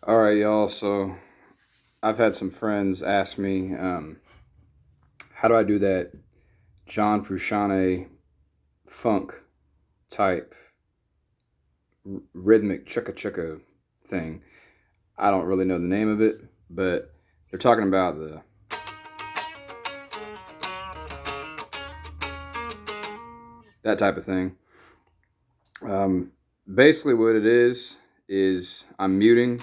All right, y'all. So I've had some friends ask me, how do I do that John Frusciante funk type rhythmic chukka chukka thing? I don't really know the name of it, but they're talking about that type of thing. Um, Basically, what it is I'm muting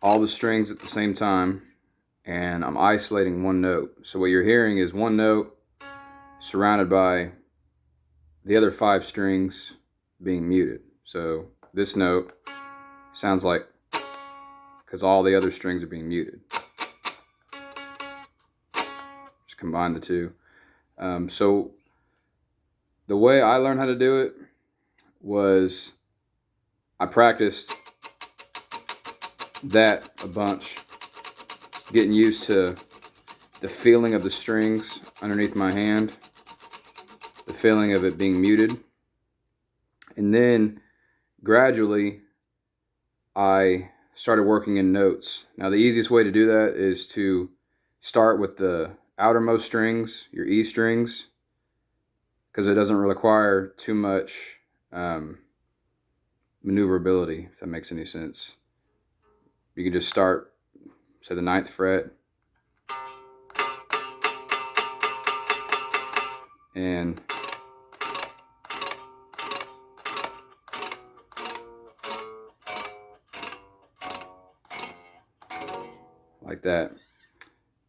all the strings at the same time, and I'm isolating one note. So what you're hearing is one note surrounded by the other five strings being muted. So this note sounds like, because all the other strings are being muted. Just combine the two. So the way I learned how to do it was I practiced that a bunch, getting used to the feeling of the strings underneath my hand, the feeling of it being muted. And then gradually I started working in notes. Now, the easiest way to do that is to start with the outermost strings, your E strings, because it doesn't require too much maneuverability, if that makes any sense. You can just start, say, the ninth fret, and like that.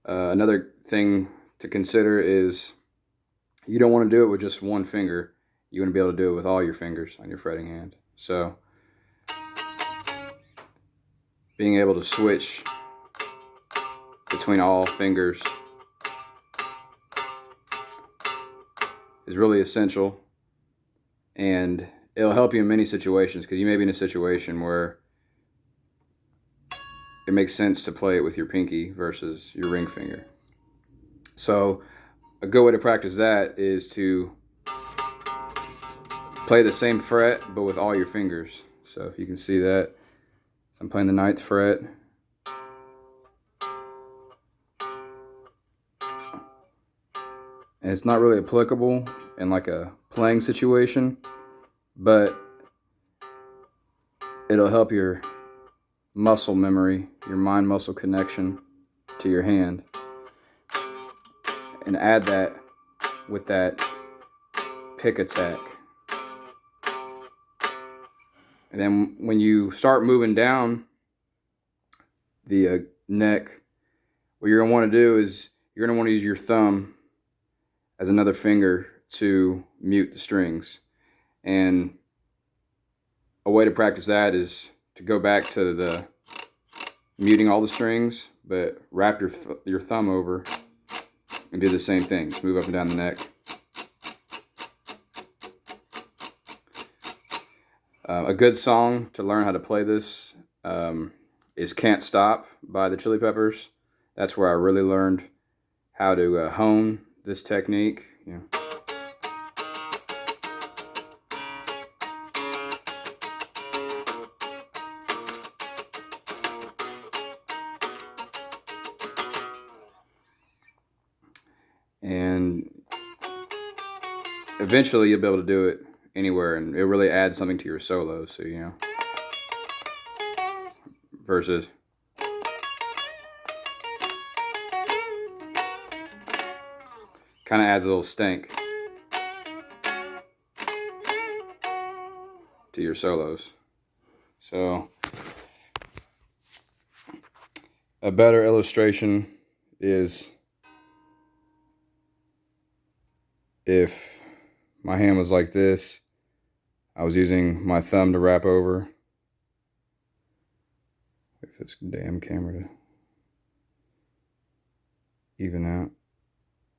Another thing to consider is you don't want to do it with just one finger. You want to be able to do it with all your fingers on your fretting hand. So being able to switch between all fingers is really essential, and it'll help you in many situations, because you may be in a situation where it makes sense to play it with your pinky versus your ring finger. So a good way to practice that is to play the same fret but with all your fingers. So if you can see that, I'm playing the ninth fret, and it's not really applicable in like a playing situation, but it'll help your muscle memory, your mind muscle connection to your hand, and add that with that pick attack. And then when you start moving down the neck, what you're going to want to do is you're going to want to use your thumb as another finger to mute the strings. And a way to practice that is to go back to the muting all the strings, but wrap your thumb over and do the same thing. Just move up and down the neck. A good song to learn how to play this is Can't Stop by the Chili Peppers. That's where I really learned how to hone this technique. And eventually you'll be able to do it anywhere, and it really adds something to your solo. So, versus kind of adds a little stank to your solos. So a better illustration is if my hand was like this, I was using my thumb to wrap over. Wait for this damn camera to even out.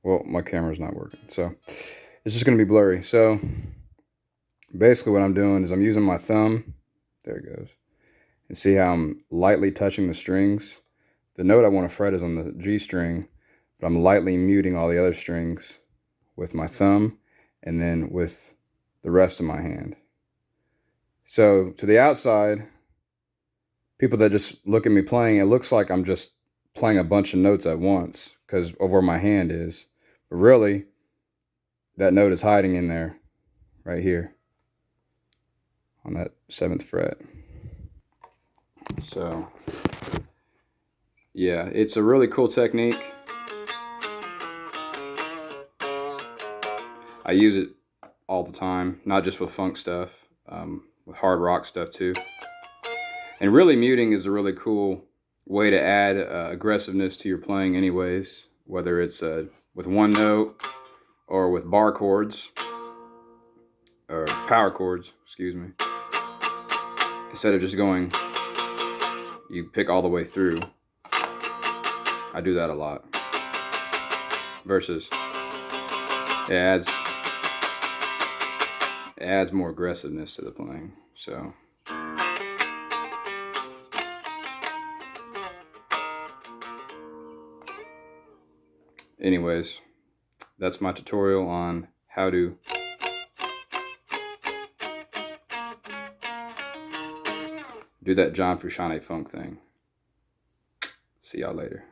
Well, my camera's not working, so it's just going to be blurry. So basically what I'm doing is I'm using my thumb. There it goes. And see how I'm lightly touching the strings? The note I want to fret is on the G string, but I'm lightly muting all the other strings with my thumb and then with the rest of my hand. So to the outside, people that just look at me playing, it looks like I'm just playing a bunch of notes at once because of where my hand is. But really, that note is hiding in there, right here, on that 7th fret. So, yeah, it's a really cool technique. I use it all the time, not just with funk stuff, with hard rock stuff too. And really, muting is a really cool way to add aggressiveness to your playing anyways, whether it's with one note or with bar chords, or power chords, excuse me. Instead of just going, you pick all the way through. I do that a lot. Versus, it adds more aggressiveness to the playing. So, anyways, that's my tutorial on how to do that John Frusciante funk thing. See y'all later.